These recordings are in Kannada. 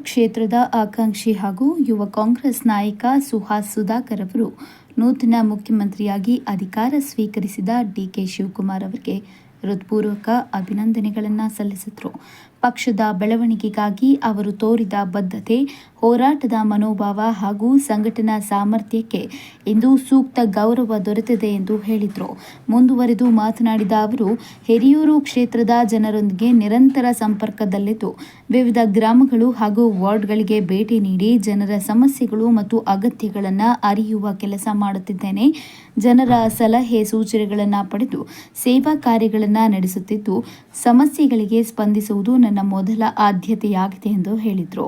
ಕ್ಷೇತ್ರದ ಆಕಾಂಕ್ಷಿ ಹಾಗೂ ಯುವ ಕಾಂಗ್ರೆಸ್ ನಾಯಕ ಸುಹಾಸ್ ಸುಧಾಕರ್ ಅವರು ನೂತನ ಮುಖ್ಯಮಂತ್ರಿಯಾಗಿ ಅಧಿಕಾರ ಸ್ವೀಕರಿಸಿದ ಡಿಕೆ ಶಿವಕುಮಾರ್ ಅವರಿಗೆ ಹೃತ್ಪೂರ್ವಕ ಅಭಿನಂದನೆಗಳನ್ನು ಸಲ್ಲಿಸಿದರು. ಪಕ್ಷದ ಬೆಳವಣಿಗೆಗಾಗಿ ಅವರು ತೋರಿದ ಬದ್ಧತೆ, ಹೋರಾಟದ ಮನೋಭಾವ ಹಾಗೂ ಸಂಘಟನಾ ಸಾಮರ್ಥ್ಯಕ್ಕೆ ಇಂದು ಸೂಕ್ತ ಗೌರವ ದೊರೆತಿದೆ ಎಂದು ಹೇಳಿದರು. ಮುಂದುವರೆದು ಮಾತನಾಡಿದ ಅವರು, ಹಿರಿಯೂರು ಕ್ಷೇತ್ರದ ಜನರೊಂದಿಗೆ ನಿರಂತರ ಸಂಪರ್ಕದಲ್ಲಿದ್ದು ವಿವಿಧ ಗ್ರಾಮಗಳು ಹಾಗೂ ವಾರ್ಡ್ಗಳಿಗೆ ಭೇಟಿ ನೀಡಿ ಜನರ ಸಮಸ್ಯೆಗಳು ಮತ್ತು ಅಗತ್ಯಗಳನ್ನು ಅರಿಯುವ ಕೆಲಸ ಮಾಡುತ್ತಿದ್ದೇನೆ. ಜನರ ಸಲಹೆ ಸೂಚನೆಗಳನ್ನು ಪಡೆದು ಸೇವಾ ಕಾರ್ಯಗಳನ್ನು ನಡೆಸುತ್ತಿದ್ದು ಸಮಸ್ಯೆಗಳಿಗೆ ಸ್ಪಂದಿಸುವುದು ನನ್ನ ಮೊದಲ ಆದ್ಯತೆಯಾಗಿದೆ ಎಂದು ಹೇಳಿದರು.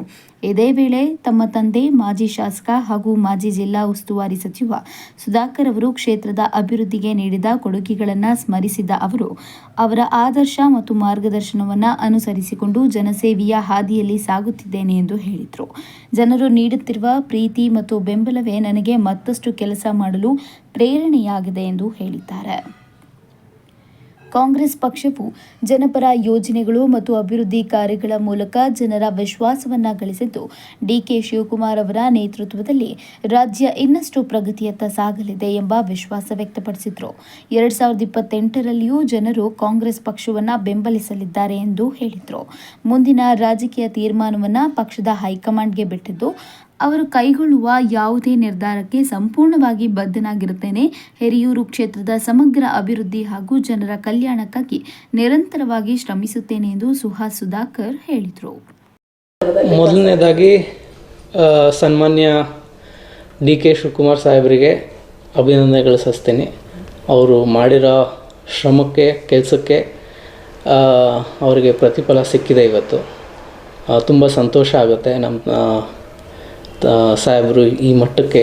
ಇದೇ ವೇಳೆ ತಮ್ಮ ತಂದೆ ಮಾಜಿ ಶಾಸಕ ಹಾಗೂ ಮಾಜಿ ಜಿಲ್ಲಾ ಉಸ್ತುವಾರಿ ಸಚಿವ ಸುಧಾಕರ್ ಅವರು ಕ್ಷೇತ್ರದ ಅಭಿವೃದ್ಧಿಗೆ ನೀಡಿದ ಕೊಡುಗೆಗಳನ್ನು ಸ್ಮರಿಸಿದ ಅವರು, ಅವರ ಆದರ್ಶ ಮತ್ತು ಮಾರ್ಗದರ್ಶನವನ್ನು ಅನುಸರಿಸಿಕೊಂಡು ಜನಸೇವೆಯ ಹಾದಿಯಲ್ಲಿ ಸಾಗುತ್ತಿದ್ದೇನೆ ಎಂದು ಹೇಳಿದರು. ಜನರು ನೀಡುತ್ತಿರುವ ಪ್ರೀತಿ ಮತ್ತು ಬೆಂಬಲವೇ ನನಗೆ ಮತ್ತಷ್ಟು ಕೆಲಸ ಮಾಡಲು ಪ್ರೇರಣೆಯಾಗಿದೆ ಎಂದು ಹೇಳಿದ್ದಾರೆ. ಕಾಂಗ್ರೆಸ್ ಪಕ್ಷವು ಜನಪರ ಯೋಜನೆಗಳು ಮತ್ತು ಅಭಿವೃದ್ಧಿ ಕಾರ್ಯಗಳ ಮೂಲಕ ಜನರ ವಿಶ್ವಾಸವನ್ನು ಗಳಿಸಿದ್ದು, ಡಿಕೆ ಶಿವಕುಮಾರ್ ಅವರ ನೇತೃತ್ವದಲ್ಲಿ ರಾಜ್ಯ ಇನ್ನಷ್ಟು ಪ್ರಗತಿಯತ್ತ ಸಾಗಲಿದೆ ಎಂಬ ವಿಶ್ವಾಸ ವ್ಯಕ್ತಪಡಿಸಿದರು. 2028ರಲ್ಲಿಯೂ ಜನರು ಕಾಂಗ್ರೆಸ್ ಪಕ್ಷವನ್ನು ಬೆಂಬಲಿಸಲಿದ್ದಾರೆ ಎಂದು ಹೇಳಿದರು. ಮುಂದಿನ ರಾಜಕೀಯ ತೀರ್ಮಾನವನ್ನು ಪಕ್ಷದ ಹೈಕಮಾಂಡ್ಗೆ ಬಿಟ್ಟಿದ್ದು, ಅವರು ಕೈಗೊಳ್ಳುವ ಯಾವುದೇ ನಿರ್ಧಾರಕ್ಕೆ ಸಂಪೂರ್ಣವಾಗಿ ಬದ್ಧನಾಗಿರುತ್ತೇನೆ. ಹಿರಿಯೂರು ಕ್ಷೇತ್ರದ ಸಮಗ್ರ ಅಭಿವೃದ್ಧಿ ಹಾಗೂ ಜನರ ಕಲ್ಯಾಣಕ್ಕಾಗಿ ನಿರಂತರವಾಗಿ ಶ್ರಮಿಸುತ್ತೇನೆ ಎಂದು ಸುಹಾಸ್ ಸುಧಾಕರ್ ಹೇಳಿದರು. ಮೊದಲನೇದಾಗಿ ಸನ್ಮಾನ್ಯ ಡಿಕೆ ಶಿವಕುಮಾರ್ ಸಾಹೇಬರಿಗೆ ಅಭಿನಂದನೆಗಳು ಸಲ್ಲಿಸ್ತೀನಿ. ಅವರು ಮಾಡಿರೋ ಶ್ರಮಕ್ಕೆ, ಕೆಲಸಕ್ಕೆ ಅವರಿಗೆ ಪ್ರತಿಫಲ ಸಿಕ್ಕಿದೆ. ಇವತ್ತು ತುಂಬ ಸಂತೋಷ ಆಗುತ್ತೆ. ನಮ್ಮ ಸಾಹೇಬರು ಈ ಮಟ್ಟಕ್ಕೆ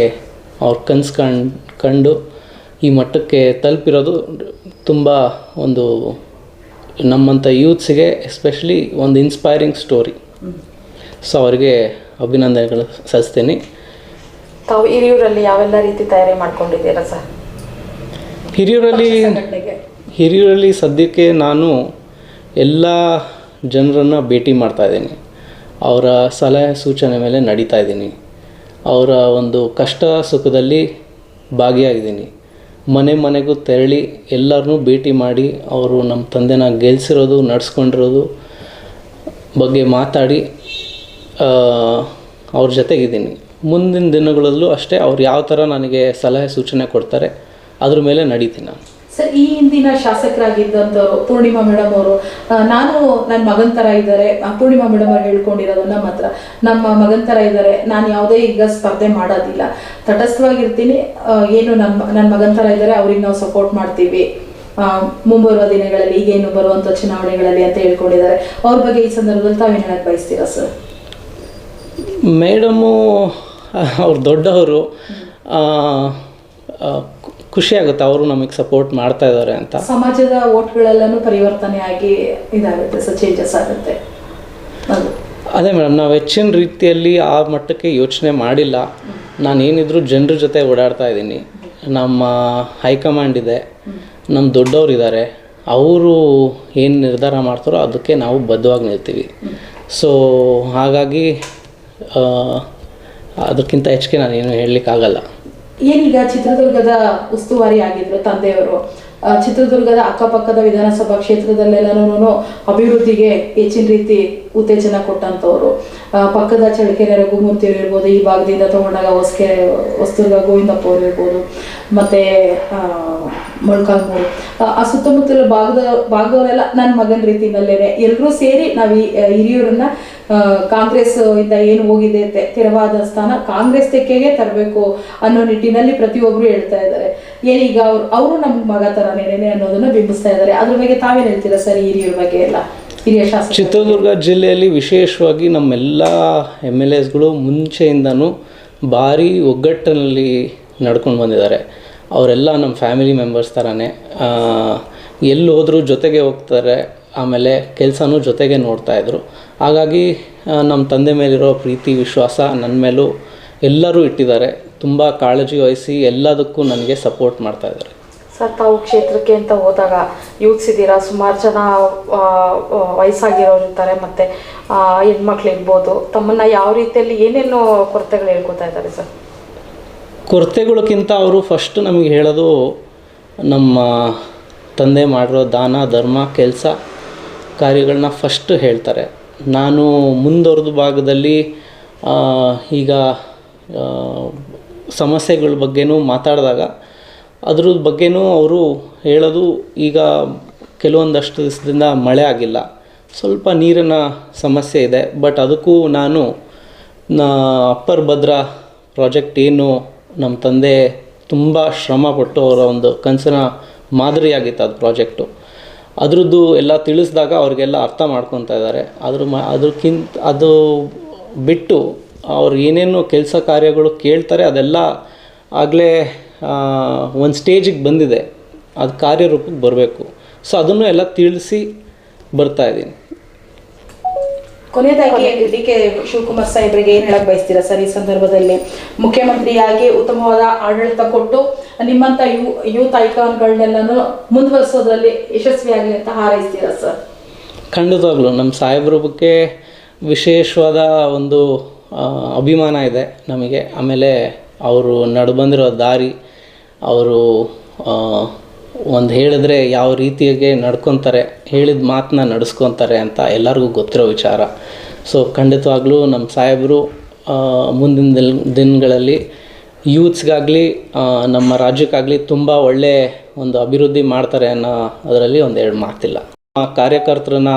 ಅವ್ರ ಕನಸು ಕಂಡು ಈ ಮಟ್ಟಕ್ಕೆ ತಲುಪಿರೋದು ತುಂಬ ಒಂದು ನಮ್ಮಂಥ ಯೂತ್ಸಿಗೆ ಎಸ್ಪೆಷಲಿ ಒಂದು ಇನ್ಸ್ಪೈರಿಂಗ್ ಸ್ಟೋರಿ. ಸೊ ಅವರಿಗೆ ಅಭಿನಂದನೆಗಳು ಸಲ್ಲಿಸ್ತೀನಿ. ತಾವು ಹಿರಿಯೂರಲ್ಲಿ ಯಾವೆಲ್ಲ ರೀತಿ ತಯಾರಿ ಮಾಡ್ಕೊಂಡಿದ್ದೀರಾ ಸರ್? ಹಿರಿಯೂರಲ್ಲಿ ಸದ್ಯಕ್ಕೆ ನಾನು ಎಲ್ಲ ಜನರನ್ನು ಭೇಟಿ ಮಾಡ್ತಾಯಿದ್ದೀನಿ. ಅವರ ಸಲಹೆ ಸೂಚನೆ ಮೇಲೆ ನಡೀತಾ ಇದ್ದೀನಿ. ಅವರ ಒಂದು ಕಷ್ಟ ಸುಖದಲ್ಲಿ ಭಾಗಿಯಾಗಿದ್ದೀನಿ. ಮನೆಗೂ ತೆರಳಿ ಎಲ್ಲರನ್ನೂ ಭೇಟಿ ಮಾಡಿ ಅವರು ನಮ್ಮ ತಂದೆನ ಗೆಲ್ಲಿಸಿರೋದು, ನಡೆಸ್ಕೊಂಡಿರೋದು ಬಗ್ಗೆ ಮಾತಾಡಿ ಅವ್ರ ಜೊತೆಗಿದ್ದೀನಿ. ಮುಂದಿನ ದಿನಗಳಲ್ಲೂ ಅಷ್ಟೇ ಅವ್ರು ಯಾವ ಥರ ನನಗೆ ಸಲಹೆ ಸೂಚನೆ ಕೊಡ್ತಾರೆ ಅದ್ರ ಮೇಲೆ ನಡೀತೀನಿ ನಾನು. ಸರ್, ಈ ಹಿಂದಿನ ಶಾಸಕರಾಗಿದ್ದಂಥವ್ರು ಪೂರ್ಣಿಮಾ ಮೇಡಮ್ ಅವರು, ನಾನು ನನ್ನ ಮಗನ ಥರ ಇದ್ದಾರೆ, ಪೂರ್ಣಿಮಾ ಮೇಡಮ್ ಅವ್ರು ಹೇಳ್ಕೊಂಡಿರೋದು ನಮ್ಮ ಹತ್ರ, ನಮ್ಮ ಮಗನ ಥರ ಇದ್ದಾರೆ, ನಾನು ಯಾವುದೇ ಈಗ ಸ್ಪರ್ಧೆ ಮಾಡೋದಿಲ್ಲ, ತಟಸ್ಥವಾಗಿರ್ತೀನಿ, ಏನು ನನ್ನ ಮಗನ ಥರ ಇದ್ದಾರೆ, ಅವ್ರಿಗೆ ನಾವು ಸಪೋರ್ಟ್ ಮಾಡ್ತೀವಿ ಮುಂಬರುವ ದಿನಗಳಲ್ಲಿ, ಈಗೇನು ಬರುವಂಥ ಚುನಾವಣೆಗಳಲ್ಲಿ ಅಂತ ಹೇಳ್ಕೊಂಡಿದ್ದಾರೆ. ಅವ್ರ ಬಗ್ಗೆ ಈ ಸಂದರ್ಭದಲ್ಲಿ ತಾವೇನು ಹೇಳಕ್ಕೆ ಬಯಸ್ತೀರಾ ಸರ್? ಮೇಡಮು ಅವ್ರು ದೊಡ್ಡವರು, ಖುಷಿಯಾಗುತ್ತೆ ಅವರು ನಮಗೆ ಸಪೋರ್ಟ್ ಮಾಡ್ತಾ ಇದ್ದಾರೆ ಅಂತ. ಸಮಾಜದ ಓಟ್ಗಳೆಲ್ಲನೂ ಪರಿವರ್ತನೆ ಆಗಿ ಇದಾಗುತ್ತೆ ಸರ್, ಚೇಂಜಸ್ ಆಗುತ್ತೆ. ಅದೇ ಮೇಡಮ್, ನಾವು ಹೆಚ್ಚಿನ ರೀತಿಯಲ್ಲಿ ಆ ಮಟ್ಟಕ್ಕೆ ಯೋಚನೆ ಮಾಡಿಲ್ಲ. ನಾನೇನಿದ್ರು ಜನರ ಜೊತೆ ಓಡಾಡ್ತಾ ಇದ್ದೀನಿ. ನಮ್ಮ ಹೈಕಮಾಂಡ್ ಇದೆ, ನಮ್ಮ ದೊಡ್ಡವರಿದ್ದಾರೆ, ಅವರು ಏನು ನಿರ್ಧಾರ ಮಾಡ್ತಾರೋ ಅದಕ್ಕೆ ನಾವು ಬದ್ಧವಾಗಿ ನಿಲ್ತೀವಿ. ಸೊ ಹಾಗಾಗಿ ಅದಕ್ಕಿಂತ ಹೆಚ್ಚಿಗೆ ನಾನೇನು ಹೇಳಲಿಕ್ಕಾಗಲ್ಲ. ಏನೀಗ ಚಿತ್ರದುರ್ಗದ ಉಸ್ತುವಾರಿ ಆಗಿದ್ರು ತಂದೆಯವರು, ಚಿತ್ರದುರ್ಗದ ಅಕ್ಕಪಕ್ಕದ ವಿಧಾನಸಭಾ ಕ್ಷೇತ್ರದಲ್ಲೆಲ್ಲನೂ ಅಭಿವೃದ್ಧಿಗೆ ಹೆಚ್ಚಿನ ರೀತಿ ಉತ್ತೇಜನ ಕೊಟ್ಟಂಥವ್ರು. ಪಕ್ಕದ ಚಳ್ಳಕೆರೆ ರಘುಮೂರ್ತಿ ಅವರು ಇರ್ಬೋದು, ಈ ಭಾಗದಿಂದ ತಗೊಂಡಾಗ ಹೊಸದುರ್ಗ ಗೋವಿಂದಪ್ಪ ಅವರು ಇರ್ಬೋದು, ಮತ್ತು ಮೊಳಕಾಲ್ಮೂರು, ಆ ಸುತ್ತಮುತ್ತಲ ಭಾಗದವರೆಲ್ಲ ನನ್ನ ಮಗನ ರೀತಿಯಲ್ಲೇನೆ ಎಲ್ಲರೂ ಸೇರಿ ನಾವು ಈ ಹಿರಿಯೂರನ್ನ ಕಾಂಗ್ರೆಸ್ ಇಂದ ಏನು ಹೋಗಿದೆ ತೆರವಾದ ಸ್ಥಾನ ಕಾಂಗ್ರೆಸ್ ತೆಕ್ಕೆಗೆ ತರಬೇಕು ಅನ್ನೋ ನಿಟ್ಟಿನಲ್ಲಿ ಪ್ರತಿಯೊಬ್ಬರು ಹೇಳ್ತಾ ಇದ್ದಾರೆ. ಏನೀಗ ಅವರು ನಮ್ಗೆ ಮಗ ಥರನೇನೆ ಅನ್ನೋದನ್ನ ಬಿಂಬಿಸ್ತಾ ಇದ್ದಾರೆ. ಅದ್ರ ಬಗ್ಗೆ ತಾವೇನು ಹೇಳ್ತೀರಾ ಸರ್, ಹಿರಿಯೂರ ಬಗ್ಗೆ ಎಲ್ಲ? ಹಿರಿಯ ಶಾಸಕ ಚಿತ್ರದುರ್ಗ ಜಿಲ್ಲೆಯಲ್ಲಿ ವಿಶೇಷವಾಗಿ ನಮ್ಮೆಲ್ಲ MLAsಗಳು ಮುಂಚೆಯಿಂದನೂ ಭಾರಿ ಒಗ್ಗಟ್ಟಿನಲ್ಲಿ ನಡ್ಕೊಂಡು ಬಂದಿದ್ದಾರೆ. ಅವರೆಲ್ಲ ನಮ್ಮ ಫ್ಯಾಮಿಲಿ ಮೆಂಬರ್ಸ್ ಥರನೇ, ಎಲ್ಲಿ ಹೋದರೂ ಜೊತೆಗೆ ಹೋಗ್ತಾರೆ, ಆಮೇಲೆ ಕೆಲಸನೂ ಜೊತೆಗೆ ನೋಡ್ತಾಯಿದ್ರು. ಹಾಗಾಗಿ ನಮ್ಮ ತಂದೆ ಮೇಲಿರೋ ಪ್ರೀತಿ ವಿಶ್ವಾಸ ನನ್ನ ಮೇಲೂ ಎಲ್ಲರೂ ಇಟ್ಟಿದ್ದಾರೆ. ತುಂಬ ಕಾಳಜಿ ವಹಿಸಿ ಎಲ್ಲದಕ್ಕೂ ನನಗೆ ಸಪೋರ್ಟ್ ಮಾಡ್ತಾಯಿದ್ದಾರೆ. ಸರ್, ತಾವು ಕ್ಷೇತ್ರಕ್ಕೆ ಅಂತ ಹೋದಾಗ ಯೂತ್ಸ್ ಇದ್ದೀರಾ, ಸುಮಾರು ಜನ ವಯಸ್ಸಾಗಿರೋರು ಇರ್ತಾರೆ, ಮತ್ತು ಹೆಣ್ಮಕ್ಳು ಇರ್ಬೋದು. ತಮ್ಮನ್ನು ಯಾವ ರೀತಿಯಲ್ಲಿ ಏನೇನು ಕೊರತೆಗಳು ಹೇಳ್ಕೊತಾ ಇದ್ದಾರೆ ಸರ್? ಕೊರತೆಗಳಕ್ಕಿಂತ ಅವರು ಫಸ್ಟ್ ನಮಗೆ ಹೇಳೋದು ನಮ್ಮ ತಂದೆ ಮಾಡಿರೋ ದಾನ ಧರ್ಮ ಕೆಲಸ ಕಾರ್ಯಗಳನ್ನ ಫಸ್ಟ್ ಹೇಳ್ತಾರೆ. ನಾನು ಮುಂದುವರೆದ ಭಾಗದಲ್ಲಿ ಈಗ ಸಮಸ್ಯೆಗಳ ಬಗ್ಗೆನೂ ಮಾತಾಡಿದಾಗ ಅದ್ರ ಬಗ್ಗೆನೂ ಅವರು ಹೇಳೋದು, ಈಗ ಕೆಲವೊಂದಷ್ಟು ದಿವಸದಿಂದ ಮಳೆ ಆಗಿಲ್ಲ, ಸ್ವಲ್ಪ ನೀರಿನ ಸಮಸ್ಯೆ ಇದೆ. ಬಟ್ ಅದಕ್ಕೂ ನಾನು ಅಪ್ಪರ್ ಭದ್ರಾ ಪ್ರಾಜೆಕ್ಟ್ ಏನು ನಮ್ಮ ತಂದೆ ತುಂಬ ಶ್ರಮಪಟ್ಟು ಅವರ ಒಂದು ಕನಸಿನ ಮಾದರಿಯಾಗಿತ್ತು ಅದು ಪ್ರಾಜೆಕ್ಟು, ಅದ್ರದ್ದು ಎಲ್ಲ ತಿಳಿಸಿದಾಗ ಅವ್ರಿಗೆಲ್ಲ ಅರ್ಥ ಮಾಡ್ಕೊತಾ ಇದ್ದಾರೆ. ಅದಕ್ಕಿಂತ ಅದು ಬಿಟ್ಟು ಅವ್ರು ಏನೇನು ಕೆಲಸ ಕಾರ್ಯಗಳು ಕೇಳ್ತಾರೆ ಅದೆಲ್ಲ ಆಗಲೇ ಒಂದು ಸ್ಟೇಜಿಗೆ ಬಂದಿದೆ, ಅದು ಕಾರ್ಯರೂಪಕ್ಕೆ ಬರಬೇಕು. ಸೊ ಅದನ್ನು ಎಲ್ಲ ತಿಳಿಸಿ ಬರ್ತಾಯಿದ್ದೀನಿ. ಕೊನೆಯದಾಗಿ DK ಶಿವಕುಮಾರ್ ಸಾಹೇಬರಿಗೆ ಏನು ಹೇಳಕ್ ಬಯಸ್ತೀರಾ ಸರ್? ಈ ಸಂದರ್ಭದಲ್ಲಿ ಮುಖ್ಯಮಂತ್ರಿಯಾಗಿ ಉತ್ತಮವಾದ ಆಡಳಿತ ಕೊಟ್ಟು ನಿಮ್ಮಂತ ಯೂತ್ ಐಕಾನ್ಗಳನ್ನೆಲ್ಲನೂ ಮುಂದುವರಿಸೋದ್ರಲ್ಲಿ ಯಶಸ್ವಿಯಾಗಲಿ ಅಂತ ಹಾರೈಸ್ತೀರಾ ಸರ್? ಖಂಡಿತವಾಗ್ಲೂ ನಮ್ಮ ಸಾಹೇಬ್ರ ಬಗ್ಗೆ ವಿಶೇಷವಾದ ಒಂದು ಅಭಿಮಾನ ಇದೆ ನಮಗೆ. ಆಮೇಲೆ ಅವರು ನಡೆಬಂದಿರೋ ದಾರಿ, ಅವರು ಒಂದು ಹೇಳಿದ್ರೆ ಯಾವ ರೀತಿಯಾಗಿ ನಡ್ಕೊತಾರೆ, ಹೇಳಿದ ಮಾತನ್ನ ನಡೆಸ್ಕೊತಾರೆ ಅಂತ ಎಲ್ಲರಿಗೂ ಗೊತ್ತಿರೋ ವಿಚಾರ. ಸೊ ಖಂಡಿತವಾಗ್ಲೂ ನಮ್ಮ ಸಾಹೇಬರು ಮುಂದಿನ ದಿನಗಳಲ್ಲಿ ಯೂತ್ಸ್ಗಾಗಲಿ ನಮ್ಮ ರಾಜ್ಯಕ್ಕಾಗಲಿ ತುಂಬ ಒಳ್ಳೆಯ ಒಂದು ಅಭಿವೃದ್ಧಿ ಮಾಡ್ತಾರೆ ಅನ್ನೋ ಅದರಲ್ಲಿ ಒಂದೆರಡು ಮಾತಿಲ್ಲ. ಕಾರ್ಯಕರ್ತರನ್ನ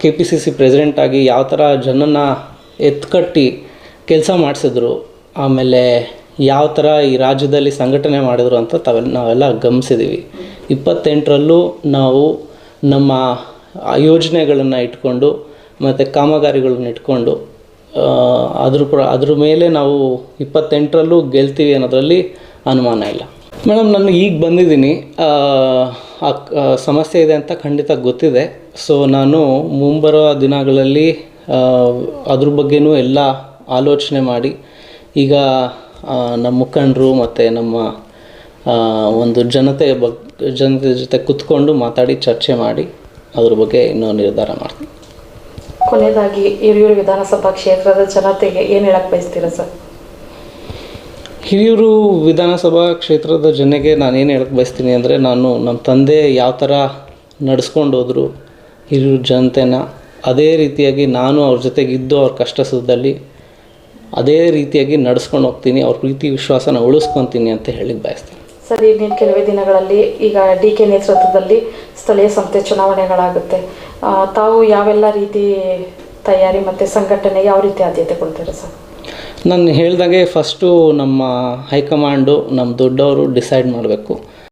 KPCC ಪ್ರೆಸಿಡೆಂಟಾಗಿ ಯಾವ ಥರ ಜನನ ಎತ್ಕಟ್ಟಿ ಕೆಲಸ ಮಾಡಿಸಿದ್ರು, ಆಮೇಲೆ ಯಾವ ಥರ ಈ ರಾಜ್ಯದಲ್ಲಿ ಸಂಘಟನೆ ಮಾಡಿದ್ರು ಅಂತ ನಾವೆಲ್ಲ ಗಮನಿಸಿದ್ದೀವಿ. 28ರಲ್ಲೂ ನಾವು ನಮ್ಮ ಯೋಜನೆಗಳನ್ನು ಇಟ್ಕೊಂಡು ಮತ್ತು ಕಾಮಗಾರಿಗಳನ್ನ ಇಟ್ಕೊಂಡು ಅದ್ರ ಮೇಲೆ ನಾವು 28ರಲ್ಲೂ ಗೆಲ್ತೀವಿ ಅನ್ನೋದರಲ್ಲಿ ಅನುಮಾನ ಇಲ್ಲ. ಮೇಡಮ್, ನಾನು ಈಗ ಬಂದಿದ್ದೀನಿ, ಸಮಸ್ಯೆ ಇದೆ ಅಂತ ಖಂಡಿತ ಗೊತ್ತಿದೆ. ಸೊ ನಾನು ಮುಂಬರೋ ದಿನಗಳಲ್ಲಿ ಅದ್ರ ಬಗ್ಗೆನೂ ಎಲ್ಲ ಆಲೋಚನೆ ಮಾಡಿ ಈಗ ನಮ್ಮ ಮುಖಂಡರು ಮತ್ತು ನಮ್ಮ ಒಂದು ಜನತೆ ಜೊತೆ ಕೂತ್ಕೊಂಡು ಮಾತಾಡಿ ಚರ್ಚೆ ಮಾಡಿ ಅದ್ರ ಬಗ್ಗೆ ಇನ್ನೂ ನಿರ್ಧಾರ ಮಾಡ್ತೀನಿ. ಕೊನೆಯದಾಗಿ ಹಿರಿಯೂರು ವಿಧಾನಸಭಾ ಕ್ಷೇತ್ರದ ಜನತೆಗೆ ಏನು ಹೇಳಕ್ಕೆ ಬಯಸ್ತೀರಾ ಸರ್? ಹಿರಿಯೂರು ವಿಧಾನಸಭಾ ಕ್ಷೇತ್ರದ ಜನಕ್ಕೆ ನಾನೇನು ಹೇಳಕ್ಕೆ ಬಯಸ್ತೀನಿ ಅಂದರೆ, ನಾನು ನಮ್ಮ ತಂದೆ ಯಾವ ಥರ ನಡೆಸ್ಕೊಂಡು ಹೋದರು ಹಿರಿಯೂರು ಜನತೆನ, ಅದೇ ರೀತಿಯಾಗಿ ನಾನು ಅವ್ರ ಜೊತೆಗಿದ್ದು ಅವ್ರ ಕಷ್ಟ ಸುಖದಲ್ಲಿ ಅದೇ ರೀತಿಯಾಗಿ ನಡೆಸ್ಕೊಂಡು ಹೋಗ್ತೀನಿ, ಅವ್ರ ಪ್ರೀತಿ ವಿಶ್ವಾಸನ ಉಳಿಸ್ಕೊತೀನಿ ಅಂತ ಹೇಳಿಕ್ಕೆ ಬಯಸ್ತೀನಿ. ಸರ್, ಇನ್ನೇನು ಕೆಲವೇ ದಿನಗಳಲ್ಲಿ ಈಗ DK ನೇತೃತ್ವದಲ್ಲಿ ಸ್ಥಳೀಯ ಸಂಸ್ಥೆ ಚುನಾವಣೆಗಳಾಗುತ್ತೆ. ತಾವು ಯಾವೆಲ್ಲ ರೀತಿ ತಯಾರಿ ಮತ್ತು ಸಂಘಟನೆ ಯಾವ ರೀತಿ ಆದ್ಯತೆ ಕೊಡ್ತೀರಾ ಸರ್? ನಾನು ಹೇಳ್ದಾಗೆ ಫಸ್ಟು ನಮ್ಮ ಹೈಕಮಾಂಡು ನಮ್ಮ ದೊಡ್ಡವರು ಡಿಸೈಡ್ ಮಾಡಬೇಕು.